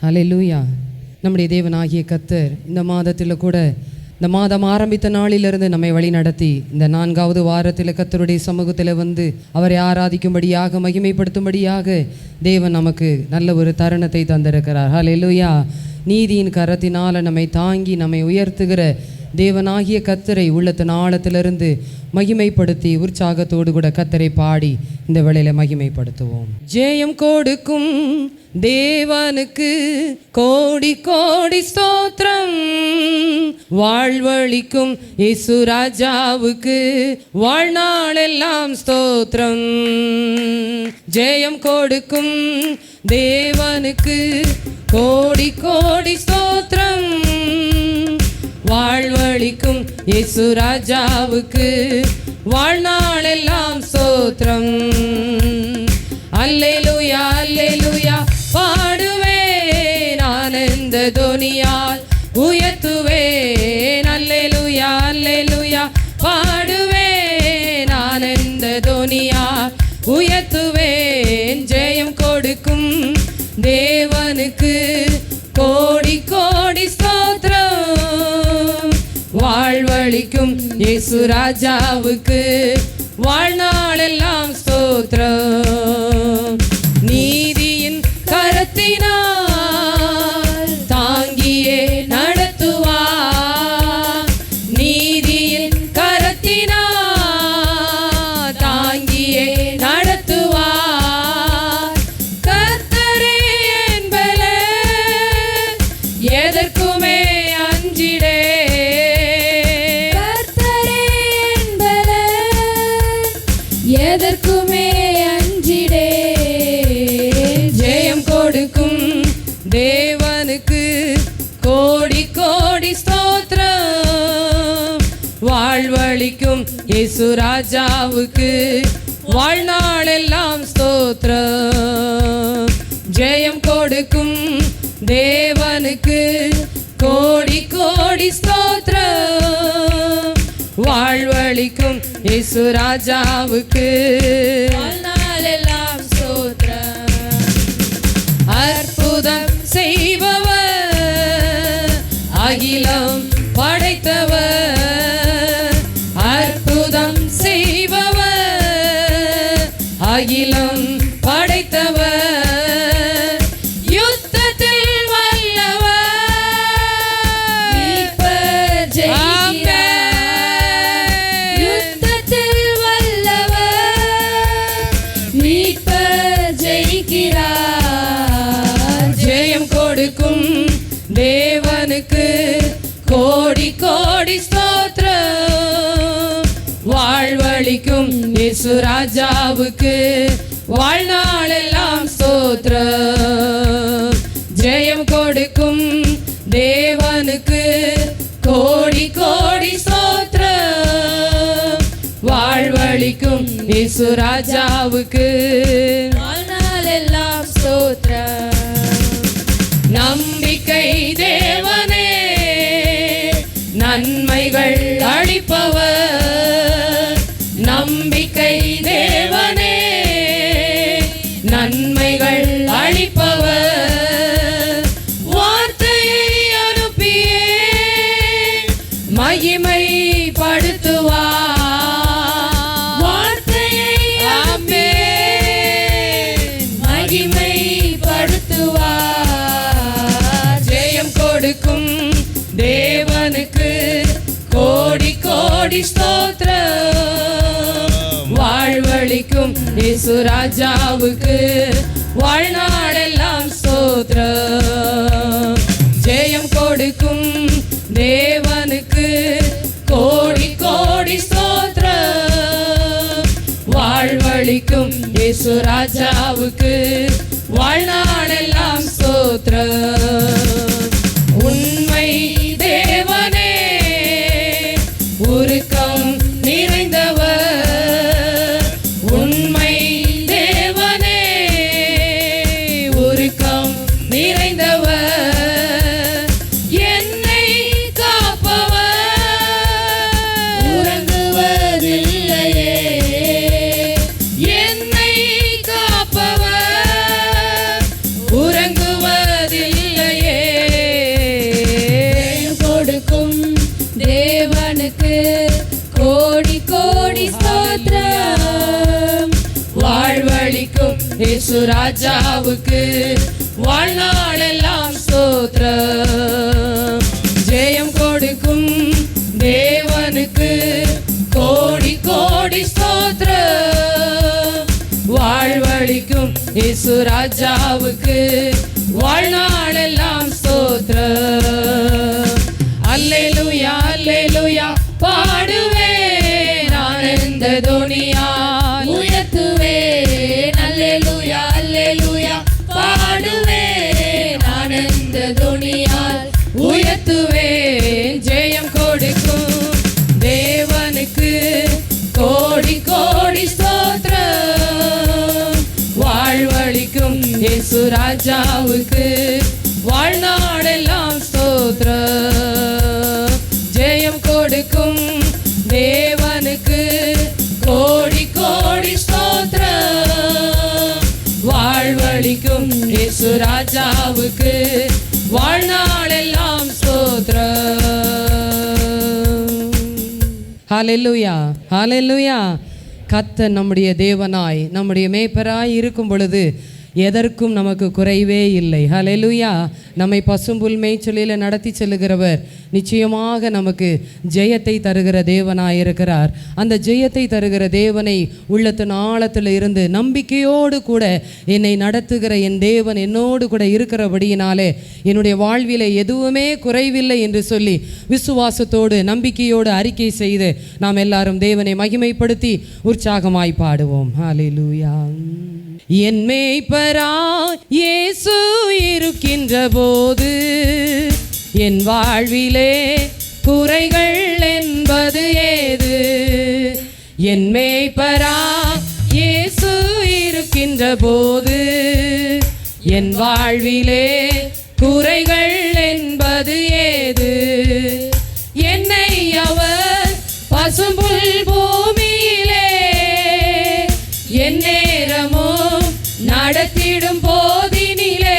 ஹல்லேலூயா. நம்முடைய தேவனாகிய கர்த்தர் இந்த மாதத்தில் கூட, இந்த மாதம் ஆரம்பித்த நாளிலிருந்து நம்மை வழி நடத்தி இந்த 4வது வாரத்தில் கர்த்தருடைய சமூகத்தில் வந்து அவரை ஆராதிக்கும்படியாக, மகிமைப்படுத்தும்படியாக தேவன் நமக்கு நல்ல ஒரு தருணத்தை தந்திருக்கிறார். ஹல்லேலூயா. நீதியின் கரத்தினால் நம்மை தாங்கி நம்மை உயர்த்துகிற தேவனாகிய கர்த்தரை உள்ளத்தின் ஆழத்திலிருந்து மகிமைப்படுத்தி உற்சாகத்தோடு கூட கர்த்தரை பாடி இந்த வேளையில மகிமைப்படுத்துவோம். ஜெயம் கொடுக்கும் தேவனுக்கு கோடி கோடி ஸ்தோத்திரம். வாழ்வழிக்கும் இயேசு ராஜாவுக்கு வாழ்நாளெல்லாம் ஸ்தோத்திரம். ஜெயம் கொடுக்கும் தேவனுக்கு கோடி கோடி ஸ்தோத்திரம். வாழ்வழிக்கும் இயேசு ராஜாவுக்கு வாழ்நாளெல்லாம் ஸ்தோத்திரம். அல்லேலூயா அல்லேலூயா பாடுவேன், ஆனந்த தொனியால் உயர்த்துவேன். அல்லேலூயா அல்லேலூயா பாடுவேன், ஆனந்த தொனியால் உயர்த்துவேன். ஜெயம் கொடுக்கும் தேவனுக்கு கோடி கோடி ஸ்தோத்திரம். வாழ்வழிக்கும் இயேசு ராஜாவுக்கு வாழ்நாளெல்லாம் ஸ்தோத்திரம். நீதியின் கரத்தினால் தாங்கியே நடத்துவார். நீதியின் கரத்தினால் தாங்கியே நடத்துவார். கர்த்தரே என் பலன், எதற்குமே அஞ்சிடே. கர்த்தரே என் பலன், எதற்குமே அஞ்சிடே. ஜெயம் கொடுக்கும் தேவனுக்கு கோடி கோடி ஸ்தோத்திரம். வாழ்வழிக்கும் இயேசு ராஜாவுக்கு வாழ்நாளெல்லாம் ஸ்தோத்திரம். ஜெயம் கொடுக்கும் தேவனுக்கு கோடி கோடி ஸ்தோத்திரம். வாழ்வழிக்கும் இயேசு ராஜாவுக்கு வாழ்நாளெல்லாம் ஸ்தோத்திரம். அற்புதம் செய்பவர், அகிலம் படைத்தவர். அற்புதம் செய்பவர், அகிலம் படைத்தவர். யுத்தத்தில் வல்லவர், மீட்பர் ஜெயிக்கிறார். யுத்தத்தில் வல்லவர், மீட்பர் ஜெயிக்கிறார். ஜெயம் கொடுக்கும் தேவனுக்கு கோடி கோடி ஸ்தோத்திரம். வாழ்வழிக்கும் இயேசு ராஜாவுக்கு வாழ்நாளெல்லாம் ஸ்தோத்திரம். ஜெயம் கொடுக்கும் தேவனுக்கு கோடி கோடி ஸ்தோத்திரம். வாழ்வழிக்கும் இயேசு ராஜாவுக்கு வாழ்நாளெல்லாம் ஸ்தோத்திரம். நம்பிக்கை தேவனே, நன்மைகள் அளிப்பவர். நம்பிக்கை தேவனே, நன்மைகள் அளிப்பவர். வார்த்தையை அனுப்பியே மகிமைப்படுத்துவார். வார்த்தையை அனுப்பியே மகிமைப்படுத்துவார். ஜெயம் கொடுக்கும் தேவனுக்கு கோடி கோடி ஸ்தோத்திரம். வாழ்வழிக்கும் இயேசு ராஜாவுக்கு வாழ்நாளெல்லாம் ஸ்தோத்திரம். ஜெயம் கொடுக்கும் தேவனுக்கு கோடி கோடி ஸ்தோத்திரம். வாழ்வழிக்கும் இயேசு ராஜாவுக்கு வாழ்நாளெல்லாம் ஸ்தோத்திரம். உண்மை தேவனே, உருக்கம் நிறைந்தவர். உண்மை தேவனே, உருக்கம் நிறைந்தவர். என்னை காப்பவர், உறங்குவதில்லையே. என்னை காப்பவர், உறங்குவதில்லை. இயேசு ராஜாவுக்கு வாழ்நாளெல்லாம் ஸ்தோத்திரம். ஜெயம் கொடுக்கும் தேவனுக்கு கோடி கோடி ஸ்தோத்திரம். வாழ்வழிக்கும் இயேசு ராஜாவுக்கு வாழ்நாளெல்லாம் ஸ்தோத்திரம். அல்லேலூயா அல்லேலூயா பாடுவேன் ஆனந்த தொனியால் உயர்த்துவேன். அல்லேலூயா அல்லேலூயா பாடுவேன் ஆனந்த தொனியால் உயர்த்துவேன். ஜெயம் கொடுக்கும் தேவனுக்கு கோடி கோடி ஸ்தோத்திரம். வாழ்வழிக்கும் இயேசு ராஜாவுக்கு வாழ்நாளெல்லாம் ஸ்தோத்திரம். ஜெயம் கொடுக்கும் தேவனுக்கு கோடி கோடி ஸ்தோத்திரம். வாழ்வழிக்கும் இயேசு ராஜாவுக்கு வாழ்நாளெல்லாம் ஸ்தோத்திரம். ஹல்லேலூயா ஹல்லேலூயா. கர்த்தர் நம்முடைய தேவனாய் நம்முடைய மேய்ப்பராய் இருக்கும் பொழுது எதற்கும் நமக்கு குறைவே இல்லை. ஹல்லேலூயா. நம்மை பசும்புல் மேய்ச்சலில் நடத்தி செல்லுகிறவர் நிச்சயமாக நமக்கு ஜெயத்தை தருகிற தேவனாய் இருக்கிறார். அந்த ஜெயத்தை தருகிற தேவனை உள்ளத்தின் ஆழத்தில் இருந்து நம்பிக்கையோடு கூட என்னை நடத்துகிற என் தேவன் என்னோடு கூட இருக்கிறபடியினாலே என்னுடைய வாழ்விலே எதுவுமே குறைவில்லை என்று சொல்லி விசுவாசத்தோடு நம்பிக்கையோடு அறிக்கை செய்து நாம் எல்லாரும் தேவனை மகிமைப்படுத்தி உற்சாகமாய் பாடுவோம். ஹல்லேலூயா. என் மேய்ப்பராய் இயேசு இருக்கின்ற போது என் வாழ்விலே குறைகள் என்பது ஏது? என் மேய்ப்பராய் இயேசு இருக்கின்ற போது என் வாழ்விலே குறைகள் என்பது ஏது? என்னை அவர் பசும்புல் பூமியிலே என் நேரமும் நடத்திடும் போதினிலே,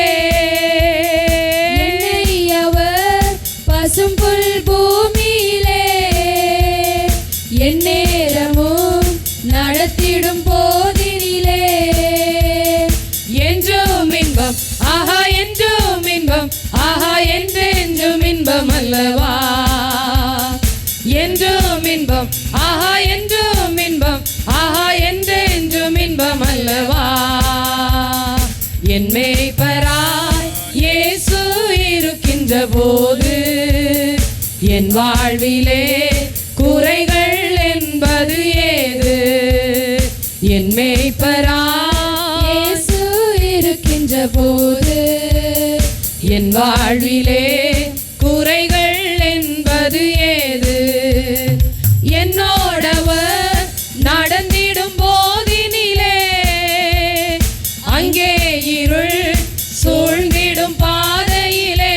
என்னை அவர் பசும்புல் பூமியிலே என் நேரமும் நடத்திடும் போதினிலே, என்றும் இன்பம் ஆஹா என்றும் இன்பம் ஆஹா என்றென்றும் இன்பம் அல்லவா? என்றும் இன்பம் ஆஹா என்றும் இன்பம் ஆஹா என்றென்றும் இன்பம் அல்லவா? என் மேய்ப்பராய் இயேசு இருக்கின்ற போது என் வாழ்விலே குறைகள் என்பது ஏது? என் மேய்ப்பராய் இயேசு இருக்கின்ற போது என் வாழ்விலே குறைகள் என்பது ஏது? என்னோடவர் நடந்திடும் போதினிலே அங்கே இருள் சூழ்ந்திடும் பாதையிலே,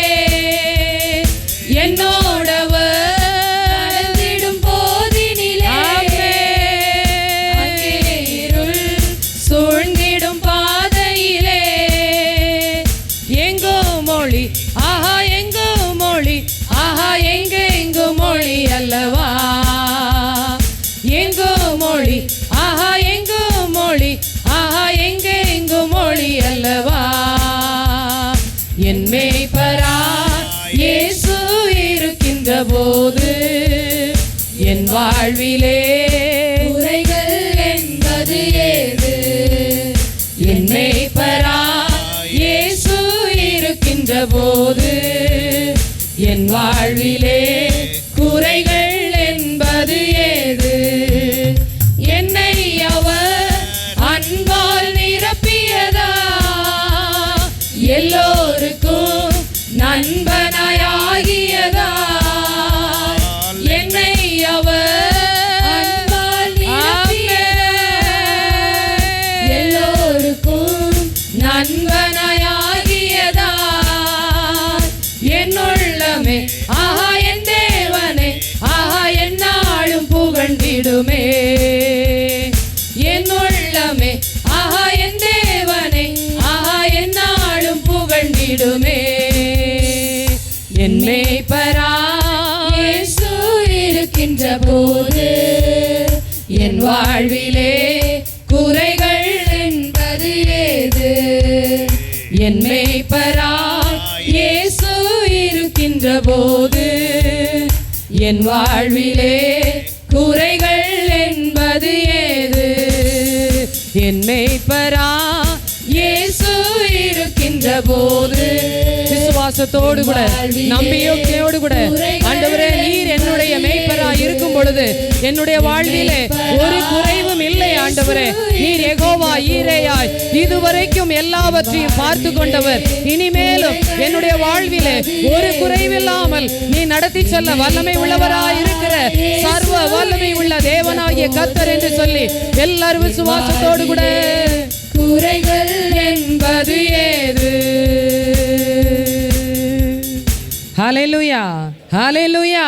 என்னோடவர் நடந்திடும் போதினிலே அங்கே இருள் சூழ்ந்திடும் பாதையிலே, எங்கோ மொழி ஆஹா எங்கோ மொழி ஆஹா எங்கெங்கு மொழி அல்லவா? எங்கோ மொழி ஆஹா எங்கோ மொழி ஆஹா எங்கெங்கு மொழி அல்லவா? என் மேய்ப்பராய் இயேசு இருக்கின்ற போது என் வாழ்விலே குறைகள் என்பது ஏது? என் மேய்ப்பராய் இயேசு இருக்கின்ற போது என் வாழ்விலே குறைகள் என்பது ஏது? என்னை அவர் அன்பால் நிரப்பியதா எல்லோருக்கும் நண்பனாயாகியதா? என்னை அவர் அன்பால் நிரப்பியதா எல்லோருக்கும் நண்பனாயாகியதா? என்னுள்ளமே ஆஹா என் தேவனே ஆஹா என்னாலும் புகழ்ந்திடுமே. என்னுள்ளமே ஆஹா என் தேவனே ஆஹா என்னாலும் புகழ்ந்திடுமே. என் மேய்ப்பராய் இயேசு இருக்கின்ற போது என் வாழ்விலே குறைகள் என்பது ஏது? என் மேய்ப்பராய் இயேசு இருக்கின்ற போது என் வாழ்விலே குறைகள் என்பது ஏது? என் மேய்ப்பராய் இயேசு இருக்கின்ற போது விசுவாசத்தோடு கூட நம்பிக்கையோடு கூட ஆண்டவரே நீர் என்னுடைய மேய்ப்பராய் இருக்கும் பொழுது என்னுடைய வாழ்விலே ஒரு குறைவும் இல்லை ஆண்டவரே. நீர் யெகோவா ஈரேயாய் இதுவரைக்கும் எல்லாவற்றையும் பார்த்து கொண்டவர். இனிமேலும் என்னுடைய வாழ்விலே ஒரு குறைவில்லாமல் நீ நடத்தி செல்ல வல்லமை உள்ளவராய் இருக்கிற சர்வ வல்லமை உள்ள தேவனாகிய கர்த்தர் என்று சொல்லி எல்லாரும் விசுவாசத்தோடு கூட குறைகள் என்பது ஏது? ஹல்லேலூயா, ஹல்லேலூயா.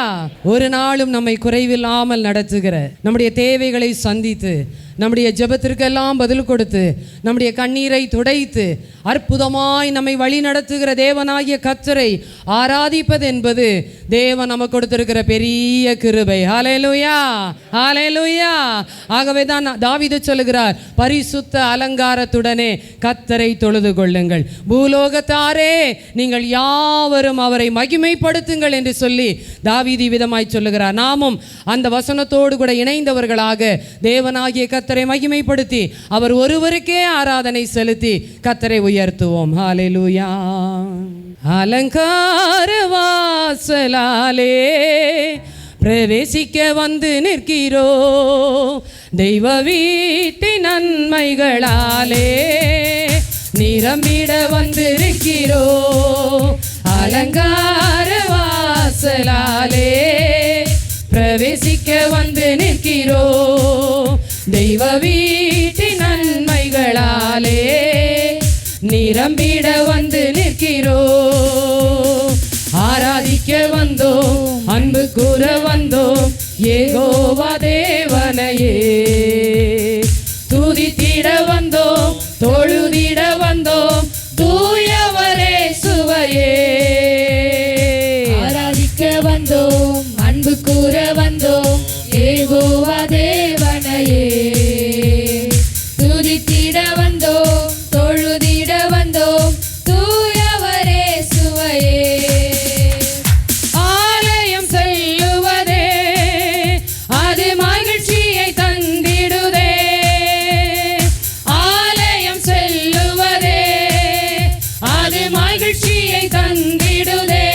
ஒரு நாளும் நம்மை குறைவில்லாமல் நடத்துகிற, நம்முடைய தேவைகளை சந்தித்து, நம்முடைய ஜெபத்திற்கெல்லாம் பதில் கொடுத்து, நம்முடைய கண்ணீரை துடைத்து, அற்புதமாய் நம்மை வழி நடத்துகிற தேவனாகிய கர்த்தரை ஆராதிப்பது என்பது தேவன் நமக்கு கொடுத்திருக்கிற பெரிய கிருபை. ஹல்லேலூயா, ஹல்லேலூயா. ஆகவே தான் தாவீது சொல்லுகிறார், பரிசுத்த அலங்காரத்துடனே கர்த்தரை தொழுது கொள்ளுங்கள், பூலோகத்தாரே நீங்கள் யாவரும் அவரை மகிமைப்படுத்துங்கள் என்று சொல்லி தாவீது விதமாய் சொல்லுகிறார். நாமும் அந்த வசனத்தோடு கூட இணைந்தவர்களாக தேவனாகிய கர்த்தரை மகிமைப்படுத்தி அவர் ஒருவருக்கே ஆராதனை செலுத்தி கர்த்தரை உயர்த்துவோம். ஹல்லேலூயா. அலங்கார வாசலாலே பிரவேசிக்க வந்து நிற்கிறோ, தெய்வ வீட்டின் நன்மைகளாலே நிரம்பிட வந்து நிற்கிறோ. அலங்கார வாசலாலே பிரவேசிக்க வந்து நிற்கிறோ, தெய்வ வீட்டின் நன்மைகளாலே நிரம்பிட வந்து நிற்கிறோ. ஆராதிக்க வந்தோம், அன்பு கூற வந்தோம், யெகோவா தேவனையே துதித்திட வந்தோம், தொழுதிட வந்தோம், தூயவரே சுவையே. ஆராதிக்க வந்தோம், அன்பு கூற வந்தோம், யெகோவா தேவனையே துதித்திட வந்தோம், தொழுதிட வந்தோம், தூயவரே சுவையே. ஆலயம் செல்லுவதே அது மகிழ்ச்சியை தந்திடுதே, ஆலயம் செல்லுவதே அது மகிழ்ச்சியை தந்திடுதே.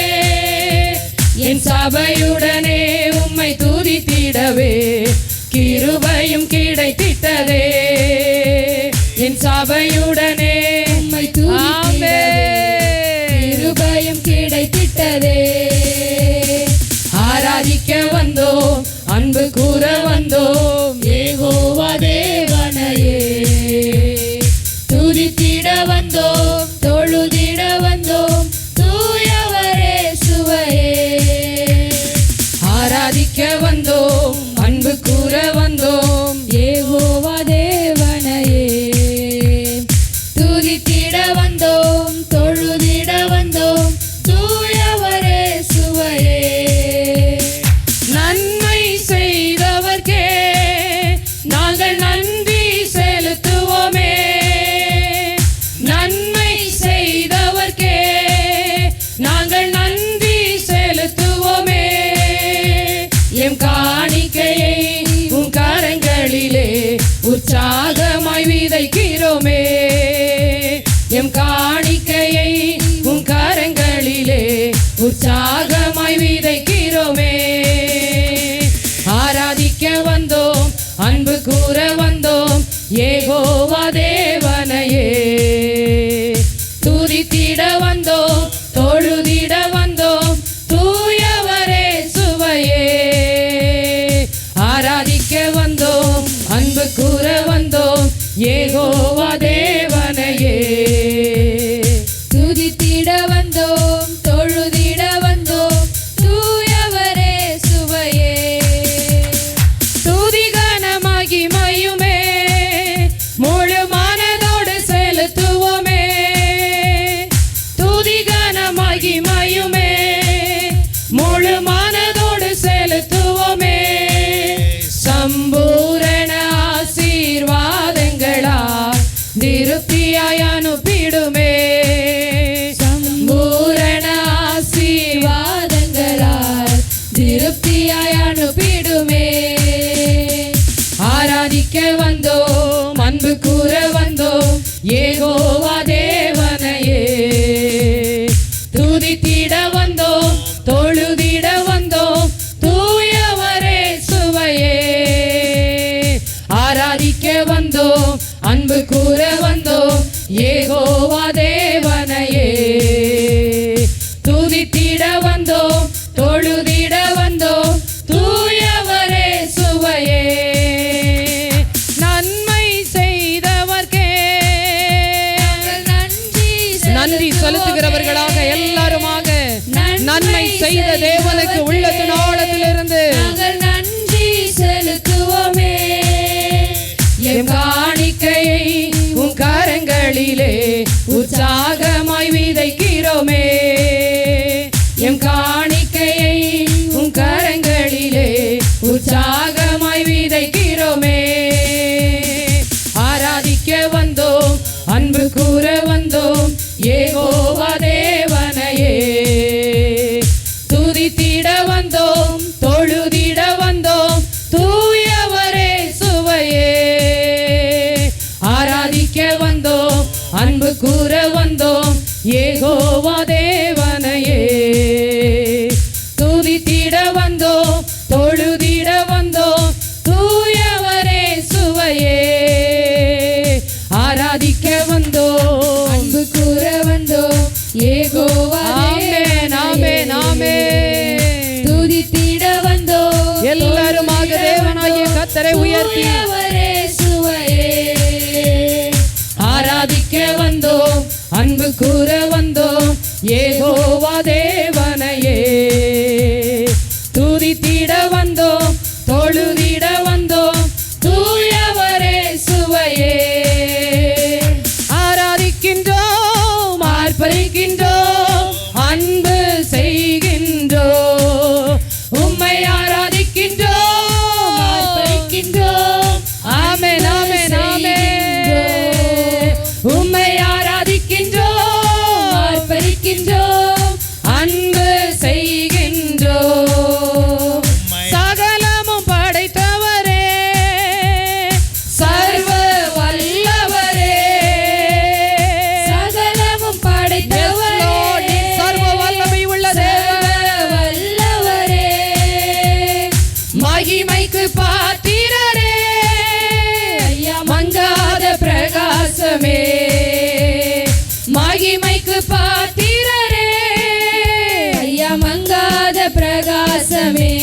என் சபையுடனே உம்மை துதித்திடவே கிருபையும் கிடைத்திட்டதே, என் சபையுடனே உம்மை துதித்திடவே கிருபையும் கிடைத்திட்டதே. ஆராதிக்க வந்தோம், அன்பு கூற வந்தோம், யெகோவா தேவனையே துதித்திட வந்தோம், தொழுதிட வந்தோம், தூயவரே சுவையே. ஆராதிக்க வந்தோம், அன்பு கூற வந்தோம், யெகோவா தேவனையே துதித்திட வந்தோம், தொழுதிட வந்தோம், தூயவரே சுவையே. நன்மை செய்தவர்க்கே நாங்கள் நன்றி செலுத்துவோமே, நன்மை செய்தவர்க்கே நாங்கள் நன்றி செலுத்துவோமே. எம் காணிக்கையை உன் கரங்களிலே உற்சாகமாய் விதைக்கிறோமே, எம் காணிக்கையை உன் கரங்களிலே உற்சாகமாய் விதைக்கிறோமே. ஆராதிக்க வந்தோம், அன்பு கூற வந்தோம், யெகோவா தேவனையே துதித்திட வந்தோம், தொழுதிட வந்தோம், தூயவரே சுவையே. ஆராதிக்க வந்தோம், அன்பு கூற வந்தோம், யெகோவா தேவனையே துதித்திட வந்தோம், தொழுதிட வந்தோம், தூயவரே சுவையே. துதிகன மகிமையுமே முழு மனதோடு செலுத்துவோமே, துதிகன மகிமையுமே முழு மனதோடு செலுத்துவோமே. சம்பூரண ஆசீர்வாதங்களா திருப்தியாய் அனுப்பிடுமே, கூற வந்தோம் யெகோவா தேவனையே. துதித்திட வந்தோம் தொழுதிட வந்தோம் தூயவரே சுவையே. நன்மை செய்தவர்க்கே நன்றி செலுத்துகிறவர்களாக எல்லாருமாக நன்மை செய்த தேவனுக்கு உள்ளத்தின் ஆழத்திலிருந்து நன்றி செலுத்துவோமே. எம் காணிக்கையை உன் கரங்களிலே உற்சாகமாய் விதைக்கிறோமே. எம் காணிக்கையை உன் கரங்களிலே உற்சாகமாய் விதைக்கிறோமே. ஆராதிக்க வந்தோம் அன்பு கூற வந்தோம் யெகோவா தேவனையே. துதித்திட வந்தோம் தொழுதிட வந்தோம் தூயவரே சுவையே. ஆராதிக்க வந்தோம் அன்பு கூற வந்தோம் யெகோவா தேவனையே. துதித்திட வந்தோம் தொழுதிட வந்தோம் தூயவரே சுவையே. ஆராதிக்க வந்தோம் அன்பு கூற வந்தோம் யெகோவா நாமே நாமே. துதித்திட வந்தோம் எல்லாருமாக தேவனாகிய கர்த்தரை உயர்த்தி தூயவரே சுவையே. ஆராதிக்க வந்தோம் அன்பு கூற வந்தோம் யெகோவா தேவனையே. துதித்திட வந்தோம் தொழுதிட வந்தோம் தூயவரே சுவையே. ஆராதிக்கின்றோம் ஆர்ப்பரிக்கின்றோம் அன்பு செய்கின்றோம். உம்மை ஆராதிக்கின்றோம் ஆர்ப்பரிக்கின்றோம் ஆமென் ஆமென் ஆமென். உம்மை ஆராதிக்கின்றோம் ஆர்ப்பரிக்கின்றோம் அன்பு செய்கின்றோம். சகலமும் படைத்தவரே சர்வ வல்லவரே. சகலமும் படைத்தவரே சர்வ வல்லமை உள்ள தேவன் வல்லவரே. மகிமைக்கு பாத்திரரே ஐயா மங்காத பிரகாசமே. மகிமைக்கு பாத்திரரே ஐயா மங்காத பிரகாசமே.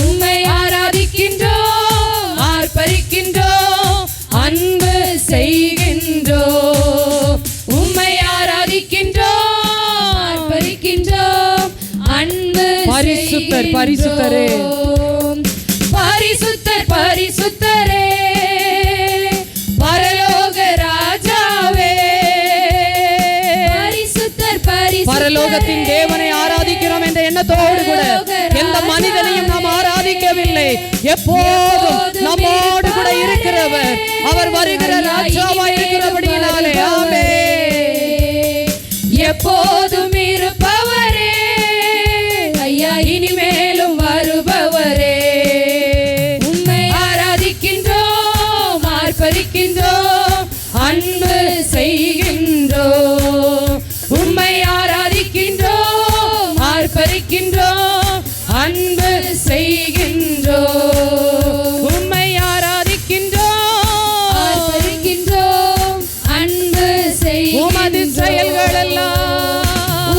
உம்மை ஆராதிக்கின்றோம் ஆர்ப்பரிக்கின்றோம் அன்பு செய்கின்றோம். உம்மை ஆராதிக்கின்றோம் ஆர்ப்பரிக்கின்றோம் அன்பு பரிசுத்தர், பரிசுத்தரே. செய்கின்றோம். பரிசுத்தர் பரிசுத்தரே பரலோக ராஜாவே. பரிசுத்தர் பரிசுத்தரே பரலோகத்தின் தேவனை ஆராதிக்கிறோம் என்ற எண்ணத்தோடு கூட எந்த மனிதனையும் நாம் ஆராதிக்கவில்லை. எப்போதும் நம்மோடு கூட இருக்கிறவர் அவர் வருகிற ராஜாவா இருக்கிறபடியினாலே ஆமென். எப்போதும் இருப்பவரே ஐயா இனிமேலும் வருபவரே. உம்மை ஆராதிக்கின்றோம் ஆர்ப்பரிக்கின்றோம் அன்பு செய்கின்றோம். உம்மை ஆராதிக்கின்றோம் ஆர்ப்பரிக்கின்றோம் அன்பு செய்கின்றோம். உம்மை ஆராதிக்கின்றோம் ஆர்ப்பரிக்கின்றோம் அன்பு உமது செய்கின்றோம். செயல்கள் எல்லாம்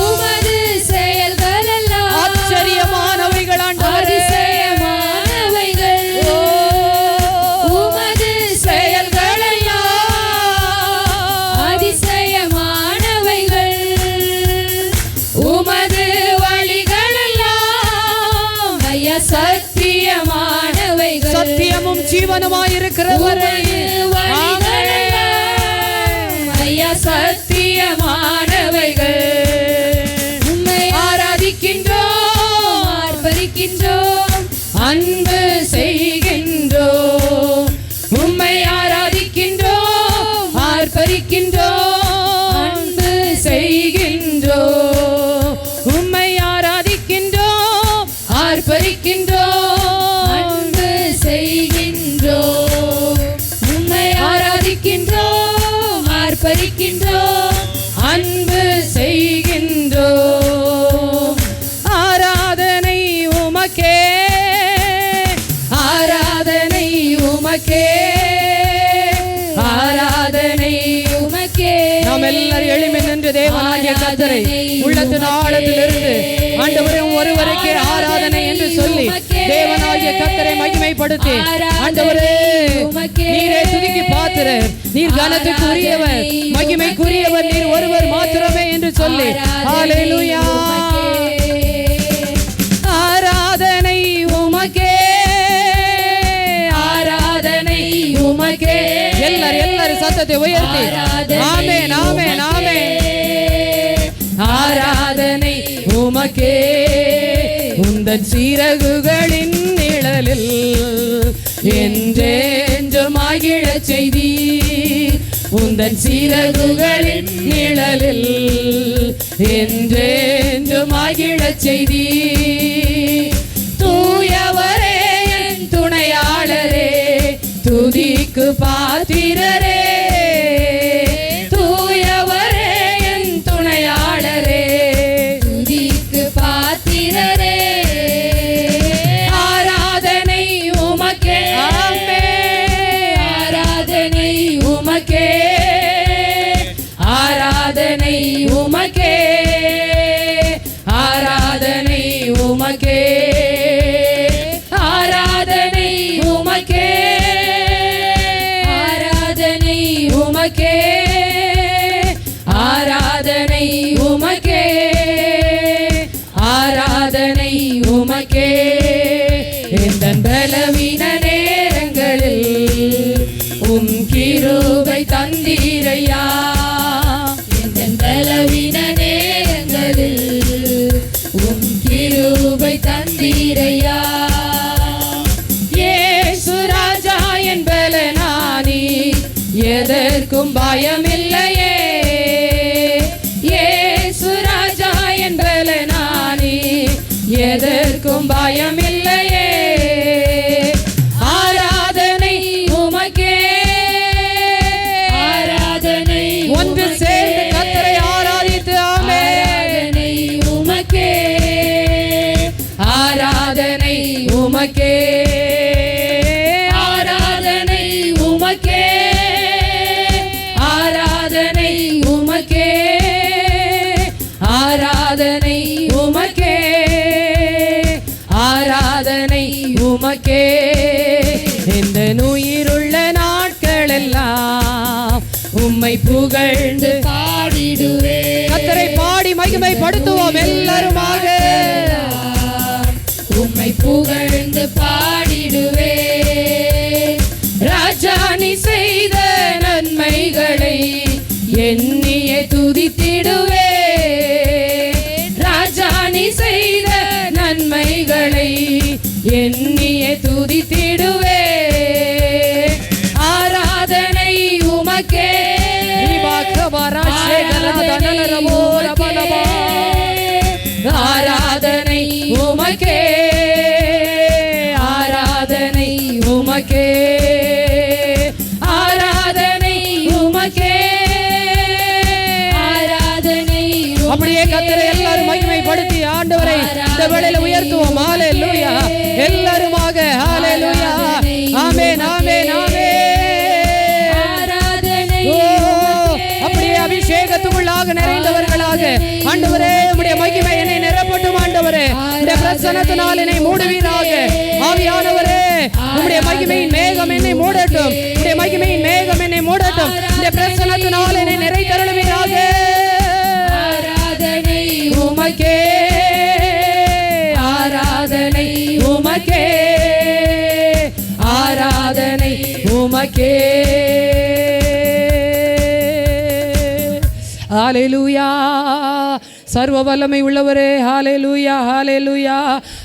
உமது செயல்கள் எல்லாம் ஆச்சரியமானவைகள் ஆண்டவரே. அதிசயமானவைகள். ஓ, உமது செயல்கள் எல்லாம் அதிசயமானவைகள். உமது வழிகள் எல்லாம் ஐயா சத்தியமானவைகள். சத்தியமும் ஜீவனுமாயிருக்கிறவரே. வழிகள் எல்லாம் ஐயா சத்தியமானவைகள். உம்மை ஆராதிக்கின்றோம் ஆர்ப்பரிக்கின்றோம் அன்பு செய்கின்றோம். உம்மை ஆராதிக்கின்றோம் ஆர்ப்பரிக்கின்றோம் அன்பு செய்கின்றோம். உம்மை ஆராதிக்கின்றோம் ஆர்ப்பரிக்கின்றோம் அன்பு செய்கின்றோம். உம்மை ஆராதிக்கின்றோம் ஆர்ப்பரிக்கின்றோம் அன்பு செய்கின்றோம். ஆராதனை உமக்கே ஆராதனை உமக்கே ஆராதனை ஆராதனை உமக்கே. நாம் எல்லாரும் எளிமை நின்று தேவனாகிய கர்த்தரை உள்ளத்தின் ஆழத்திலிருந்து ஆண்டவரே ஒருவருக்கே ஆராதனை என்று சொல்லி தேவனாகிய கர்த்தரை மகிமைப்படுத்தி ஆண்டவரே நீரே துதிக்கு பாத்திரர், நீர் கனத்துக்குரியவர், மகிமைக்குரியவர், நீர் ஒருவர் மாத்திரமே என்று சொல்லி ஹல்லேலூயா. ஆராதனை உமக்கே, ஆராதனை உமக்கே. எல்லாரும் சத்தத்தை உயர்த்தி ஆமென் ஆமென் ஆமென். ஆராதனை உமக்கே. உந்தன் சிறகுகளின் நிழலில் என்றென்றும் மகிழச் செய்தி. உந்தன் சிறகுகளின் நிழலில் என்றென்றும் மகிழச் செய்தி. தூயவரே என் துணையாளரே, துதிக்கு பாத்திரரே. தூயவரே என் துணையாளரே, துதிக்கு பாத்திரரே. ஆராதனை உமக்கே. ஆமென். ஆராதனை உமக்கே, ஆராதனை உமக்கே, ஆராதனை உமக்கே, ஆராதனை உமக்கே, ஆராதனை உமக்கே, ஆராதனை உமக்கே, ஆராதனை உமக்கே. எந்தன் பலவீன நேரங்களில் உம் கிருபை தந்தீரையா. எந்தன் பலவீன நேரங்களில் உம் கிருபை தந்தீரையா. இயேசு ராஜா என் பலனானி, எதற்கும் பயமில்லையே. இயேசு ராஜா என் பலனானி, எதற்கும் பயமில்லையே. ஆராதனை உமக்கே, ஆராதனை ஒன்று சேர்ந்து கர்த்தரை ஆராதித்து ஆமென். ஆராதனை உமக்கே. ஆராதனை உமக்கே, ஆராதனை உமக்கே, ஆராதனை உமக்கே, ஆராதனை உமக்கே, ஆராதனை உமக்கே. இந்த உயிருள்ள நாட்கள் எல்லாம் உம்மை புகழ்ந்து பாடிடுவே. கர்த்தரை பாடி மகிமைப்படுத்துவோம் எல்லாருமாக. உம்மை புகழ்ந்து பாடிடுவே. ராஜா நீ செய்த நன்மைகளை எண்ணியே துதித்திடுவே. ராஜா நீ செய்த நன்மைகளை எண்ணியே துதித்திடுவே. ஆராதனை உமக்கே. ஆராதனை உமக்கே, ஆராதனை உமக்கே, ஆராதனை உமக்கே, ஆராதனை அப்படியே கர்த்தரை எல்லாரும் மகிமைப்படுத்தி ஆண்டவரை இந்த வேளையில உயர்த்துவோம். ஹல்லேலூயா. எல்லாருமாக ஹல்லேலூயா. ஆமென் ஆமென் ஆமென். ஆராதனை அப்படியே அபிஷேகத்துக்குள்ளாக நிறைந்தவர்களாக ஆண்டவரே உம்முடைய மகிமை என்னை நிரப்பட்டும். ஆண்டவரே உம்முடைய பிரசன்னத்தினால் என்னை மூடுவீராக. ஆவியானவரே உம்முடைய மகிமையின் மேகம் என்னை மூடட்டும். உம்முடைய மகிமையின் மேகம் என்னை மூடட்டும். உம்முடைய பிரசன்னத்தினால் என்னை நிறைதருளுவீராக. ஆராதனை உமக்கே, ஆராதனை உமக்கே, ஆராதனை உமக்கே. ஹல்லேலூயா. சர்வ வல்லமை உள்ளவரே ஹல்லேலூயா ஹல்லேலூயா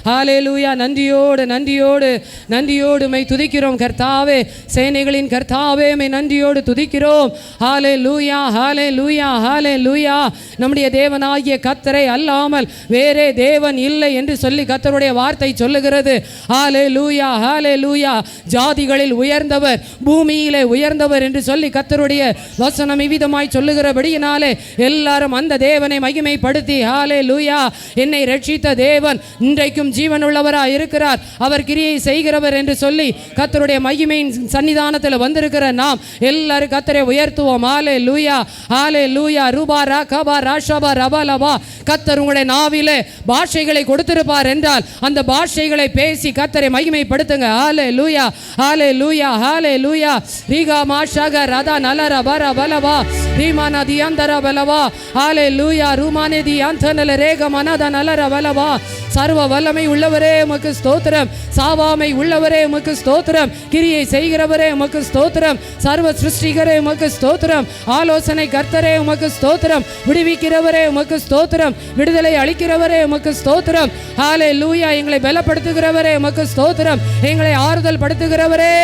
ஹல்லேலூயா. நன்றியோடு நன்றியோடு நன்றியோடு மை துதிக்கிறோம் கர்த்தாவே. சேனைகளின் கர்த்தாவே மை நன்றியோடு துதிக்கிறோம். ஹல்லேலூயா ஹல்லேலூயா ஹல்லேலூயா. நம்முடைய தேவனாகிய கர்த்தரை அல்லாமல் வேறே தேவன் இல்லை என்று சொல்லி கர்த்தருடைய வார்த்தை சொல்லுகிறது. ஹல்லேலூயா ஹல்லேலூயா. ஜாதிகளில் உயர்ந்தவர், பூமியிலே உயர்ந்தவர் என்று சொல்லி கர்த்தருடைய வசனம் இவ்விதமாய் சொல்லுகிறபடியினாலே எல்லாரும் அந்த தேவனை மகிமைப்படுத்த மகிமைப்படுத்தி ஹalleluya என்னை ரட்சித்த தேவன் இன்றைக்கும் ஜீவனுள்ளவராய் இருக்கிறார், அவர் கிரியை செய்கிறவர் என்று சொல்லி கர்த்தருடைய மகிமையின் சன்னிதானத்தில் வந்திருக்கிற நாம் எல்லாரும் கர்த்தரை உயர்த்துவோம். ஹalleluya ஹalleluya ரூபா ரகபா ராஷபா ரபலபா. கர்த்தர் உங்களுடைய நாவிலே பாஷைகளை கொடுத்திருப்பார் என்றால் அந்த பாஷைகளை பேசி கர்த்தரை மகிமைப்படுத்துங்க. ஹalleluya ஹalleluya ஹalleluya ரீகா மாஷக ரதா நலர பர பலவா ரீமானா தியந்தர பலவா ஹalleluya ரூமானே தியந்தனல ரேக மனத நலர பலவா. சர்வ வல்லமை உள்ளவரே உமக்கு ஸ்தோத்திரம், சாவாமை உள்ளவரே உமக்கு ஸ்தோத்திரம், கிரியை செய்கிறவரே உமக்கு ஸ்தோத்திரம், சர்வ சிருஷ்டிகரே உமக்கு ஸ்தோத்திரம், ஆலோசனை கர்த்தரே உமக்கு ஸ்தோத்திரம், விடுவிக்கிறவரே உமக்கு ஸ்தோத்திரம், விடுதலை அளிக்கிறவரே உமக்கு ஸ்தோத்திரம். ஹalleluya எங்களை பலப்படுத்துகிறவரே உமக்கு ஸ்தோத்திரம், எங்களை ஆறுதல் படுத்துகிறவரே.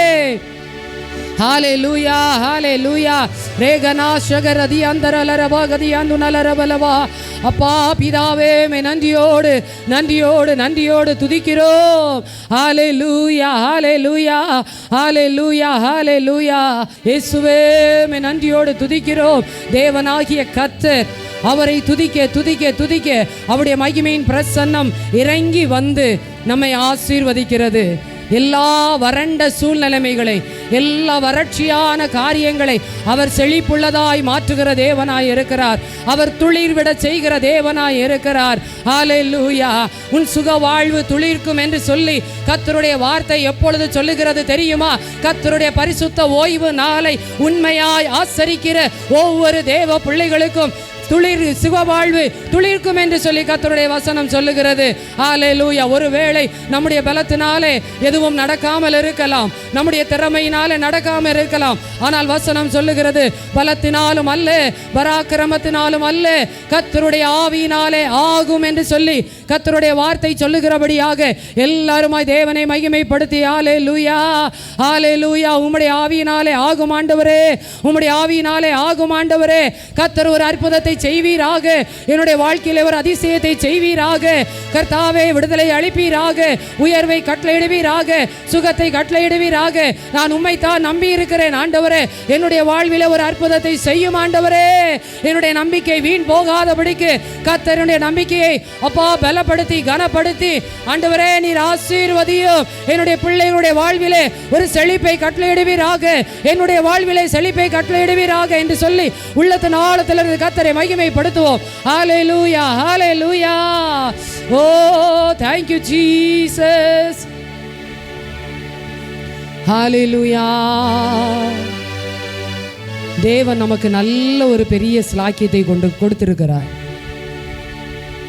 ஹalleluya ஹalleluya ரேகனா ஷகரதி அந்தரலரவா கதி அந்துனலரவலவா. அப்பா பிதாவே நன்றியோடு நன்றியோடு நன்றியோடு துதிக்கிறோம். ஹalleluya ஹalleluya ஹalleluya ஹalleluya இயேசுவே நன்றியோடு துதிக்கிறோம். தேவனாகிய கர்த்தர் அவரை துதிக்க துதிக்க துதிக்க அவருடைய மகிமையின் பிரசன்னம் இறங்கி வந்து நம்மை ஆசீர்வதிக்கிறது. எல்லா வறண்ட சூழ்நிலைமைகளை, எல்லா வறட்சியான காரியங்களை அவர் செழிப்புள்ளதாய் மாற்றுகிற தேவனாய் இருக்கிறார். அவர் துளிர் விட செய்கிற தேவனாய் இருக்கிறார். ஹalleluya உன் சுக வாழ்வு துளிர்க்கும் என்று சொல்லி கர்த்தருடைய வார்த்தை எப்பொழுது சொல்லுகிறது தெரியுமா? கர்த்தருடைய பரிசுத்த ஓய்வு நாளை உண்மையாய் ஆசரிக்கிற ஒவ்வொரு தேவ பிள்ளைகளுக்கும் துளிர் சுகவாழ்வு துளிர்க்கும் என்று சொல்லி கர்த்தருடைய வசனம் சொல்லுகிறது. ஹalleluya ஒருவேளை நம்முடைய பலத்தினாலே எதுவும் நடக்காமல் இருக்கலாம், நம்முடைய திறமையினாலே நடக்காமல் இருக்கலாம். ஆனால் வசனம் சொல்லுகிறது பலத்தினாலும் அல்ல, பராக்கிரமத்தினாலும் அல்ல, கர்த்தருடைய ஆவியினாலே ஆகும் என்று சொல்லி கர்த்தருடைய வார்த்தை சொல்லுகிறபடியாக எல்லாருமாய் தேவனை மகிமைப்படுத்தி ஹalleluya ஹalleluya உம்முடைய ஆவியினாலே ஆகும் ஆண்டவரே, உம்முடைய ஆவியினாலே ஆகும் ஆண்டவரே. கர்த்தர் ஒரு அற்புதத்தை செய்வீராக, என்னுடைய வாழ்க்கையிலே ஒரு அதிசயத்தை செய்வீராக. கர்த்தாவே விடுதலை அளிப்பீராக, உயர்வை கட்டளையிடுவீராக, சுகத்தை கட்டளையிடுவீராக. நான் உம்மை தான் நம்பி இருக்கிறேன் ஆண்டவரே, என்னுடைய வாழ்விலே ஒரு அற்புதத்தை செய்யும் ஆண்டவரே. என்னுடைய நம்பிக்கை வீண் போகாதபடிக்கு கர்த்தருடைய நம்பிக்கையை அப்பா பலப்படுத்தி கனப்படுத்தி ஆண்டவரே நீர் ஆசீர்வதியும். என்னுடைய பிள்ளைகளுடைய வாழ்விலே ஒரு செழிப்பை கட்டளையிடுவீராக, என்னுடைய வாழ்விலே செழிப்பை கட்டளையிடுவீராக என்று சொல்லி உள்ளத்தின் ஆழத்திலிருந்து கர்த்தரை மகிமைப்படுத்துவோம். ஹalleluya ஹalleluya ஓ thank you Jesus ஹalleluya. தேவன் நமக்கு நல்ல ஒரு பெரிய ஸ்லாக்கியத்தை கொடுத்திருக்கிறார்.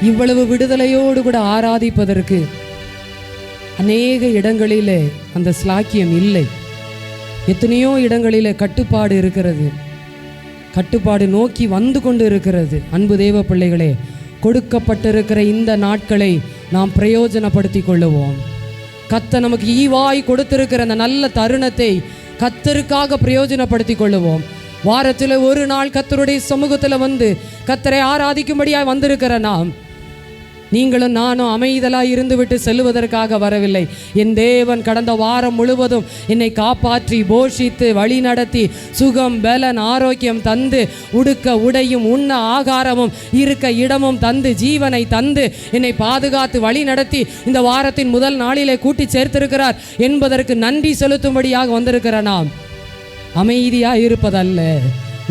இவ்வளவு விடுதலையோடு கூட ஆராதிப்பதற்கு அநேக இடங்களிலே அந்த ஸ்லாக்கியம் இல்லை. எத்தனையோ இடங்களிலே கட்டுப்பாடு இருக்கிறது, கட்டுப்பாடு நோக்கி வந்து கொண்டு இருக்கிறது. அன்பு தேவ பிள்ளைகளே, கொடுக்கப்பட்டிருக்கிற இந்த நாட்களை நாம் பிரயோஜனப்படுத்தி கொள்ளுவோம். கர்த்தர் நமக்கு ஈவாய் கொடுத்திருக்கிற அந்த நல்ல தருணத்தை கர்த்தருக்காக பிரயோஜனப்படுத்தி கொள்ளுவோம். வாரத்தில் ஒரு நாள் கர்த்தருடைய சமூகத்தில் வந்து கர்த்தரை ஆராதிக்கும்படியாக வந்திருக்கிற நாம், நீங்களும் நானும் அமைதலாய் இருந்துவிட்டு செல்லுவதற்காக வரவில்லை. என் தேவன் கடந்த வாரம் முழுவதும் என்னை காப்பாற்றி போஷித்து வழி நடத்தி சுகம் பலன் ஆரோக்கியம் தந்து உடுக்க உடையும் உண்ண ஆகாரமும் இருக்க இடமும் தந்து ஜீவனை தந்து என்னை பாதுகாத்து வழி நடத்தி இந்த வாரத்தின் முதல் நாளிலே கூட்டி சேர்த்திருக்கிறார் என்பதற்கு நன்றி செலுத்தும்படியாக வந்திருக்கிற நாம் அமைதியாக இருப்பதல்ல,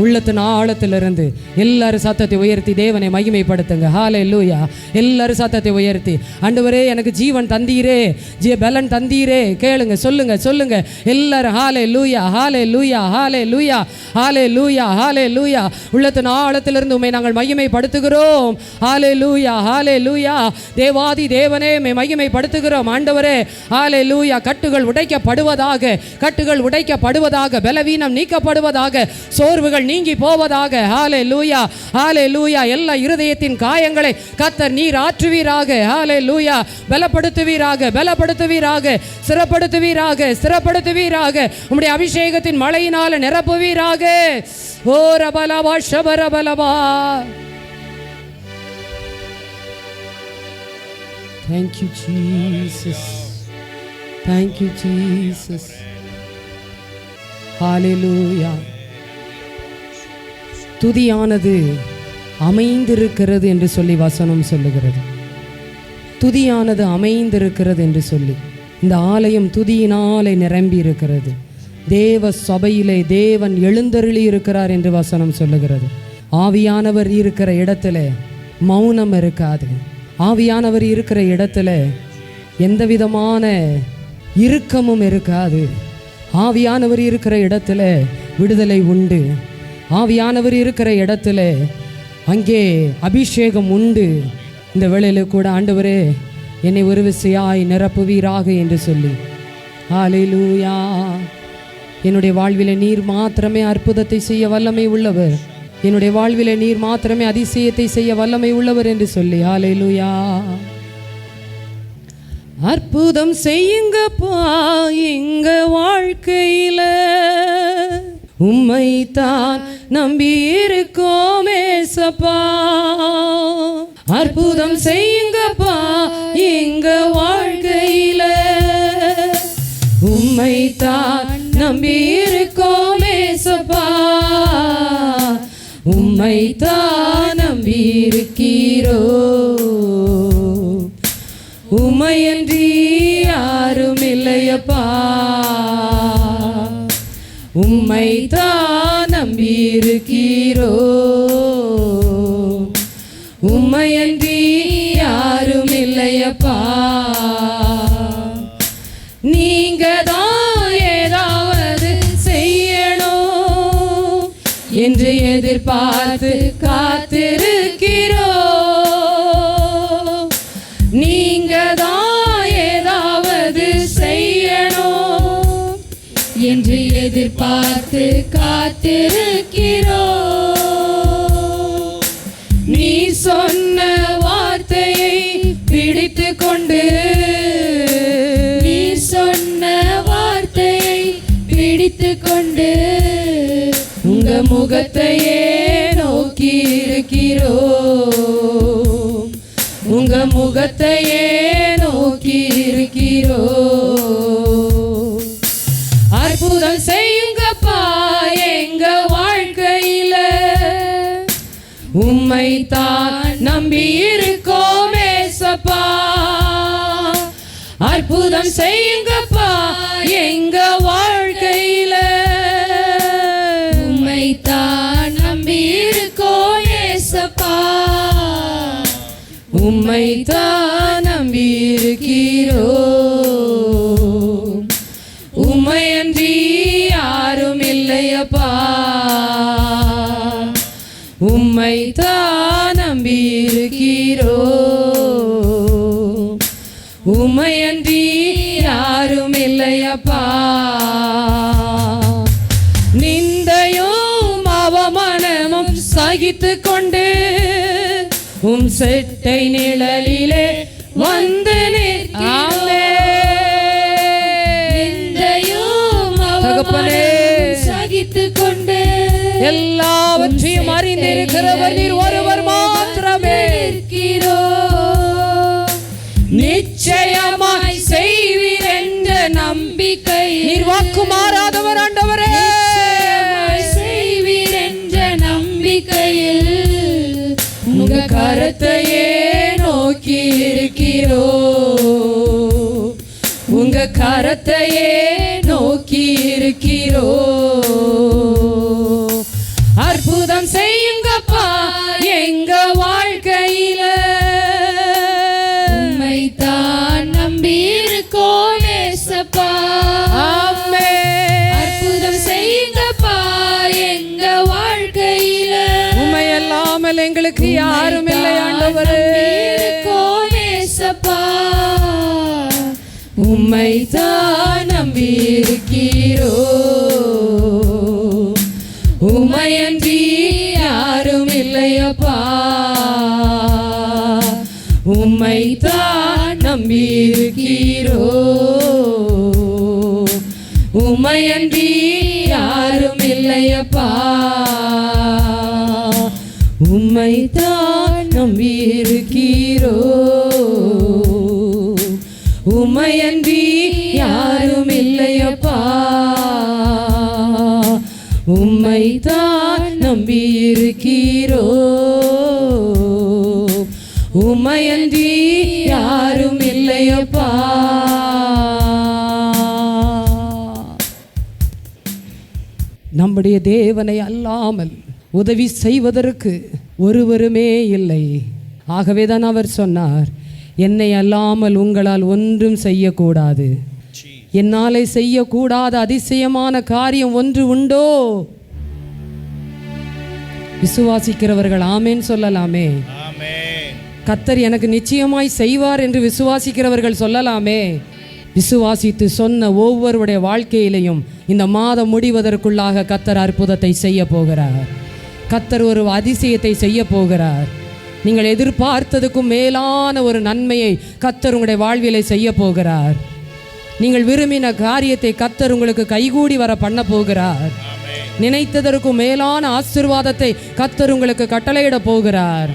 உள்ளத்தின் ஆழத்திலிருந்து எல்லாரும் சத்தத்தை உயர்த்தி தேவனை மகிமைப்படுத்துங்க. ஹalleluya எல்லாரும் சத்தத்தை உயர்த்தி ஆண்டவரே எனக்கு ஜீவன் தந்தீரே, பலன் தந்தீரே, கேளுங்க சொல்லுங்க சொல்லுங்க எல்லாரும் ஹalleluya ஹalleluya ஹalleluya ஹalleluya ஹalleluya. உள்ளத்தின் ஆழத்திலிருந்து உம்மை நாங்கள் மகிமைப்படுத்துகிறோம். ஹalleluya ஹalleluya தேவாதி தேவனே உம்மை மகிமைப்படுத்துகிறோம் ஆண்டவரே. ஹalleluya கட்டுகள் உடைக்கப்படுவதாக, கட்டுகள் உடைக்கப்படுவதாக, பலவீனம் நீக்கப்படுவதாக, சோர்வுகள் நீங்கி போவதாக. ஹalleluya ஹalleluya எல்லா இருதயத்தின் காயங்களை கர்த்தர் நீர் ஆற்றுவீராக. ஹalleluya பலப்படுத்துவீராக, பலப்படுத்துவீராக, சிறப்படுத்துவீராக, சிறப்படுத்துவீராக. உம்முடைய அபிஷேகத்தின் மழையினால் நிரப்புவீராக. ஓ ரபலவா ஷபரபலவா. Thank you Jesus, thank you Jesus. Hallelujah. துதியானது அமைந்திருக்கிறது என்று சொல்லி வசனம் சொல்லுகிறது. துதியானது அமைந்திருக்கிறது என்று சொல்லி இந்த ஆலயம் துதியினாலே நிரம்பி இருக்கிறது. தேவ சபையிலே தேவன் எழுந்தருளி இருக்கிறார் என்று வசனம் சொல்லுகிறது. ஆவியானவர் இருக்கிற இடத்துல மௌனம் இருக்காது. ஆவியானவர் இருக்கிற இடத்துல எந்த விதமான இறுக்கமும் இருக்காது. ஆவியானவர் இருக்கிற இடத்துல விடுதலை உண்டு. ஆவியானவர் இருக்கிற இடத்துல அங்கே அபிஷேகம் உண்டு. இந்த வேளையில் கூட ஆண்டவரே என்னை ஒரு விசையாய் நிரப்புவீராக என்று சொல்லி ஹல்லேலூயா. என்னுடைய வாழ்விலே நீர் மாத்திரமே அற்புதத்தை செய்ய வல்லமை உள்ளவர். என்னுடைய வாழ்விலே நீர் மாத்திரமே அதிசயத்தை செய்ய வல்லமை உள்ளவர் என்று சொல்லி ஹல்லேலூயா. அற்புதம் செய்யுங்கப்பா எங்க வாழ்க்கையில, உம்மைத்தான் நம்பி இருக்கோமே சப்பா. அற்புதம் செய்யுங்கப்பா எங்க வாழ்க்கையில, உம்மைத்தான் நம்பி இருக்கோமே சப்பா. உம்மைத்தான் நம்பி இருக்கிறோ, உம்மையன்றி யாரும் இல்லையப்பா. உம்மைத்தான் நம்பி இருக்கிறோ, உம்மையன்றி யாரும் இல்லையப்பா. நீங்க தான் ஏதாவது செய்யணும் என்று எதிர்பார்த்து காத்திருக்கிறோ. நீங்க தான் ஏதாவது செய்யணும் என்று எதிர்பார்த்து காத்திருக்கிறோ. நீ சொன்ன வார்த்தையை பிடித்து கொண்டு, நீ சொன்ன வார்த்தையை பிடித்து கொண்டு உங்க முகத்தையே நோக்கி இருக்கிறோ. உங்க முகத்தையே நோக்கி இருக்கிறோ. அற்புதம் செய்யுங்கப்பா எங்க வாழ்க்கையில, உம்மைத்தான் நம்பி இருக்கோமே சப்பா. அற்புதம் செய்யுங்கப்பா எங்க வாழ்க்கையில, உம்மைத்தான் நம்பி இருக்கோமே சப்பா. உம்மைத்தான் நம்பி இருக்கிறோ, உம்மையன்றி யாரும் இல்லையப்பா. உம்மைத்தான் நம்பி இருக்கிறோ, உம்மையன்றி யாரும் இல்லையப்பா. நிந்தையும் அவமானமும் சகித்து கொண்டு உம் செட்டை நிழலிலே வந்து சகித்து கொண்டு எல்லாவற்றையும் அறிந்திருக்கிறவர் நீர் ஒருவர் மாத்திரமே இருக்கிறோ. நிச்சயமாய் செய்வீர் என்ற நம்பிக்கை நீர் வாக்கு மாறாதவர் ஆண்டவரே. செய்வீர் என்ற நம்பிக்கையில் உங்க கரத்தையே நோக்கி இருக்கிறோ. உங்க கரத்தையே நோக்கி இருக்கிறோ. அற்புதம் செய்யுங்கப்பா எங்க வாழ்க்கையில, உம்மைத்தான் நம்பி இருக்கோம் ஏசப்பா. அற்புதம் செய்யுங்கப்பா எங்க வாழ்க்கையில, உம்மை அல்லாமல் எங்களுக்கு யாரும் இல்லை ஆண்டவரே. இருக்கோம் ஏசப்பா. உம்மைத்தான் நம்பி இருக்கிறோ. உம்மையன்றி யாரும் இல்லையப்பா. உம்மைத்தான் நம்பி இருக்கிறோ. உம்மையன்றி யாரும் இல்லையப்பா. உம்மைத்தான் நம்பி இருக்கிறோ. உம்மையன்றி யாரும் இல்லையப்பா. உம்மைத்தான் நம்பி இருக்கிறோ. உமையன்றி யாரும் இல்லையப்பா. நம்முடைய தேவனை அல்லாமல் உதவி செய்வதற்கு ஒருவருமே இல்லை. ஆகவேதான் அவர் சொன்னார், என்னை அல்லாமல் உங்களால் ஒன்றும் செய்யக்கூடாது. என்னாலே செய்யக்கூடாத அதிசயமான காரியம் ஒன்று உண்டோ? விசுவாசிக்கிறவர்கள் ஆமேன் சொல்லலாமே. கர்த்தர் எனக்கு நிச்சயமாய் செய்வார் என்று விசுவாசிக்கிறவர்கள் சொல்லலாமே. விசுவாசித்து சொன்ன ஒவ்வொருடைய வாழ்க்கையிலையும் இந்த மாதம் முடிவதற்குள்ளாக கர்த்தர் அற்புதத்தை செய்ய போகிறார். கர்த்தர் ஒரு அதிசயத்தை செய்ய போகிறார். நீங்கள் எதிர்பார்த்ததுக்கும் மேலான ஒரு நன்மையை கர்த்தர் உங்களுடைய வாழ்விலை செய்ய போகிறார். நீங்கள் விரும்பின காரியத்தை கர்த்தர் உங்களுக்கு கைகூடி வர பண்ண போகிறார். நினைத்ததற்கும் மேலான ஆசீர்வாதத்தை கர்த்தர் உங்களுக்கு கட்டளையிட போகிறார்.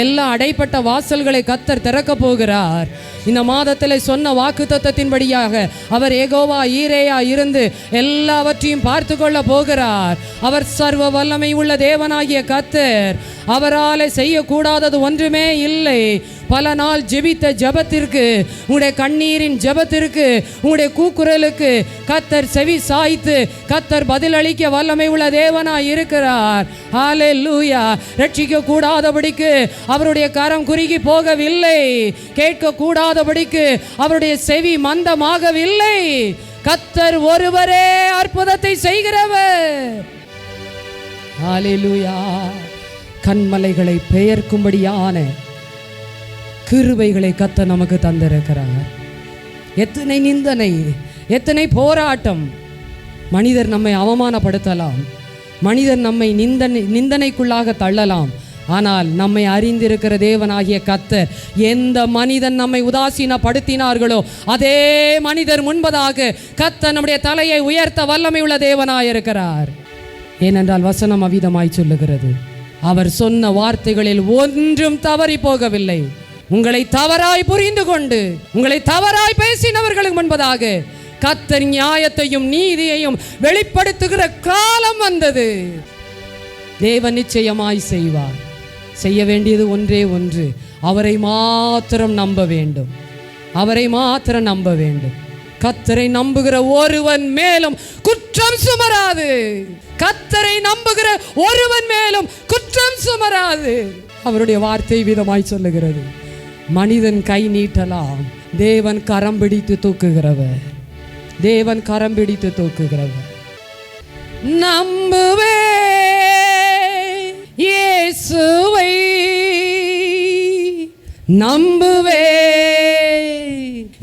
எல்லா அடைப்பட்ட வாசல்களை கர்த்தர் திறக்க போகிறார். இந்த மாதத்தில் சொன்ன வாக்குத்தத்தத்தின்படியாக அவர் யெகோவா ஈரேயா இருந்து எல்லாவற்றையும் பார்த்து கொள்ள போகிறார். அவர் சர்வ வல்லமை உள்ள தேவனாகிய கர்த்தர். அவரால் செய்யக்கூடாதது ஒன்றுமே இல்லை. பல நாள் ஜெபித்த ஜெபத்திற்கு, உங்களுடைய கண்ணீரின் ஜெபத்திற்கு, உங்களுடைய கூக்குரலுக்கு கர்த்தர் செவி சாய்த்து கர்த்தர் பதிலளிக்க வல்லமை உள்ள தேவனாய் இருக்கிறார். ஹல்லேலூயா. ரட்சிக்க கூடாதபடிக்கு அவருடைய கரம் குறுகி போகவில்லை. கேட்க கூடாதபடிக்கு அவருடைய செவி மந்தமாகவில்லை. கர்த்தர் ஒருவரே அற்புதத்தை செய்கிறவர். ஹல்லேலூயா. கண்மலைகளை பெயர்க்கும்படியான கிருபைகளை கர்த்தர் நமக்கு தந்திருக்கிறார். எத்தனை நிந்தனை, எத்தனை போராட்டம். மனிதர் நம்மை அவமானப்படுத்தலாம், மனிதர் நம்மை நிந்தனைக்குள்ளாக தள்ளலாம். ஆனால் நம்மை அறிந்திருக்கிற தேவனாகிய கர்த்தர், எந்த மனிதன் நம்மை உதாசீனப்படுத்தினார்களோ அதே மனிதர் முன்பதாக கர்த்தர் நம்முடைய தலையை உயர்த்த வல்லமை உள்ள தேவனாயிருக்கிறார். ஏனென்றால் வசனம் அவ்விதமாய் சொல்லுகிறது, அவர் சொன்ன வார்த்தைகளில் ஒன்றும் தவறி போகவில்லை. உங்களை தவறாய் புரிந்து கொண்டு உங்களை தவறாய் பேசினவர்களுக்கு முன்பதாக கர்த்தர் நியாயத்தையும் நீதியையும் வெளிப்படுத்துகிற காலம் வந்தது. தேவன் நிச்சயமாய் செய்வார். செய்ய வேண்டியது ஒன்றே ஒன்று, அவரை மாத்திரம் நம்ப வேண்டும். அவரை மாத்திரம் நம்ப வேண்டும். கர்த்தரை நம்புகிற ஒருவன் மேலும் குற்றம் சுமராது. கர்த்தரை நம்புகிற ஒருவன் மேலும் குற்றம் சுமராது. அவருடைய வார்த்தை விதமாய் சொல்லுகிறது, மனிதன் கை நீட்டலாம், தேவன் கரம் பிடித்து தூக்குகிறவர். தேவன் கரம் பிடித்து தூக்குகிறவர். நம்புவே இயேசுவை, நம்புவே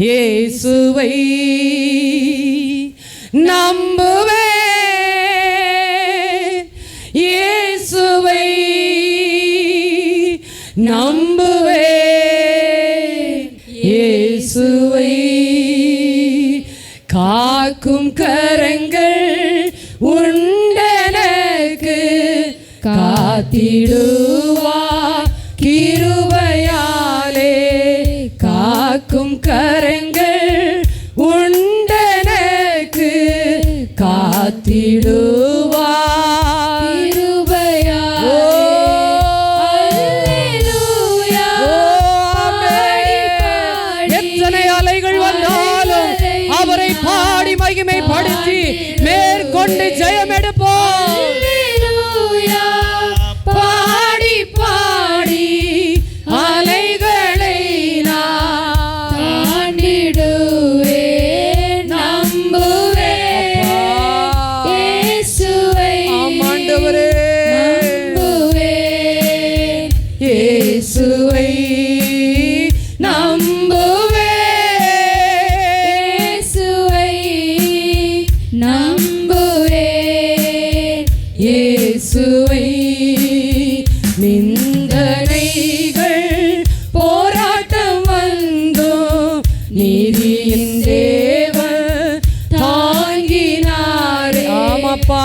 இயேசுவை, நம்புவே இயேசுவை, நம்புவே இயேசுவை. காக்கும் கரங்கள் உண்டனக்கு காத்திடுவா கிருபையாலே. காக்கும் கரங்கள் உண்டனக்கு காத்திடுவா மகிமைப்படுத்தி மேற்கொண்டு ஜெயம் எடுப்போம். பாடி பாடி அலைகளை தாண்டிடுவே. நம்புவே இயேசுவை, ஆண்டவரே நம்புவே இயேசுவை, நம்புவே இயேசுவை. நிந்தனைகள் போராட்டம் வந்தோ நீதியின் தேவன் தாங்கினாரே. ஆமாப்பா,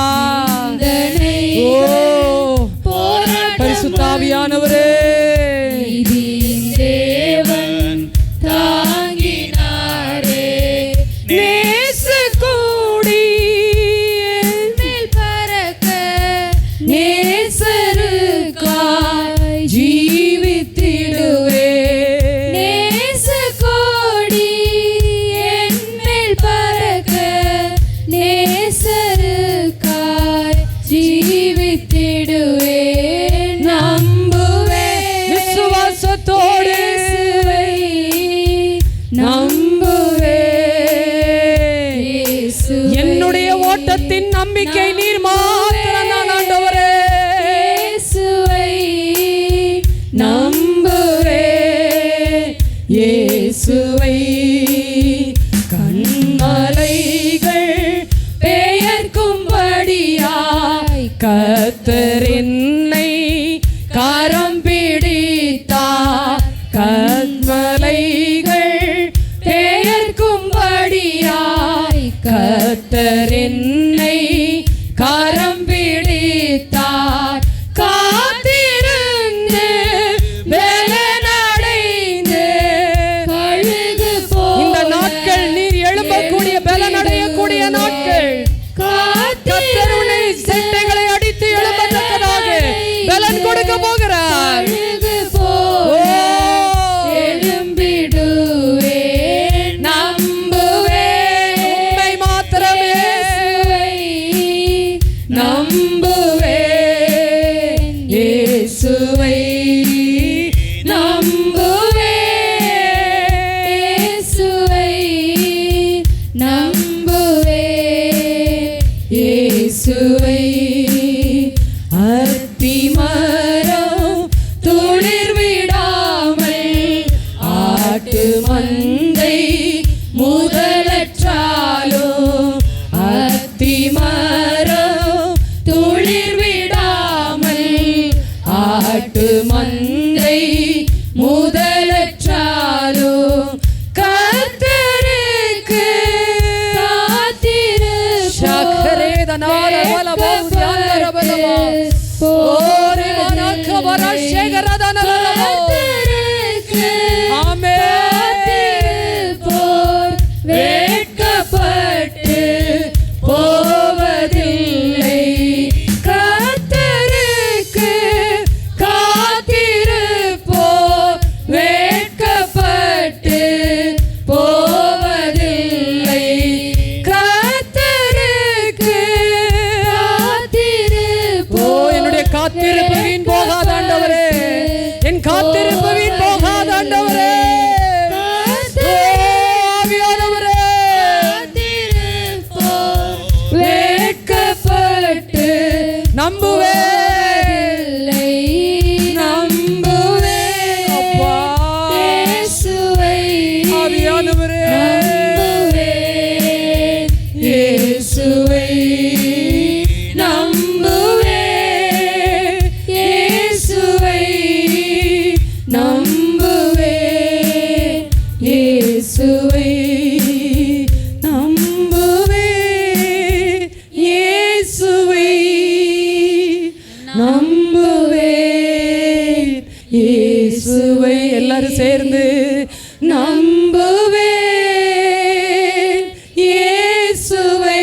பரிசுத்தாவியானவரே, நீதியின் தேவன் தாங்கினாரே. நேச கூடி நேசருக்காய் ஜீவித்திடுவே. நம்புவேன் விசுவாசத்தோடு நம்புவேன் என்னுடைய ஓட்டத்தின் நம்பிக்கை நீர் மாத்திரம் தான் ஆண்டவரே. இயேசுவை நம்புவேன் இயேசுவை கண்மலைகள் பெயர்க்கும்படியாய் கர்த்தர் என்னை கரம் பிடித்தார். கண்மலைகள் பெயர்க்கும்படியாய் கர்த்தர் என்னை கரம் பிடித்தார். காத்திருந்து பலனடைந்து கழுகு போல இந்த நாட்கள் நீர் எழும்பக்கூடிய பலனடையக்கூடிய நாட்கள். கர்த்தர் உன்னை செட்டைகளை அடித்து எழும்பத்தக்கதாக பலன் கொடுக்க போகிறார். கழுகு போல எழும்பிடுவேன் நம்புவேன் உம்மை மாத்திரமே நம்புவேன் இயேசுவை நம்புவேன் இயேசுவை நம்புவேன் இயேசுவை அத்திமரம் துளிர் விடாமல் ஆட்டு மந்தை முதலற்றாலும் அத்திமரம் துளிர் விடாமல் ஆட்டு மந்தை முதலற்றாலும் கர்த்தருக்கு வெட்கப்பட்டு போவதில்லை. கர்த்தருக்கு காத்திருப்போர் வெட்கப்பட்டு போவதில்லை. கர்த்தருக்கு காத்திருப்போர் என்னுடைய காத்திருப்பு வீண் போகாதாண்டவரே. என் காத்திருப்பு வீண் போகாதாண்டவரே. வெட்கப்பட்டு நம்புவேன் நம்புவேன் அப்பா. இயேசுவை ஆவியானவரே நம்புவேன் இயேசுவை நம்புவேன் இயேசுவை நம்புவேன் இயேசுவை நம்புவேன் இயேசுவை. எல்லாரும் சேர்ந்து நம்புவேன் இயேசுவை.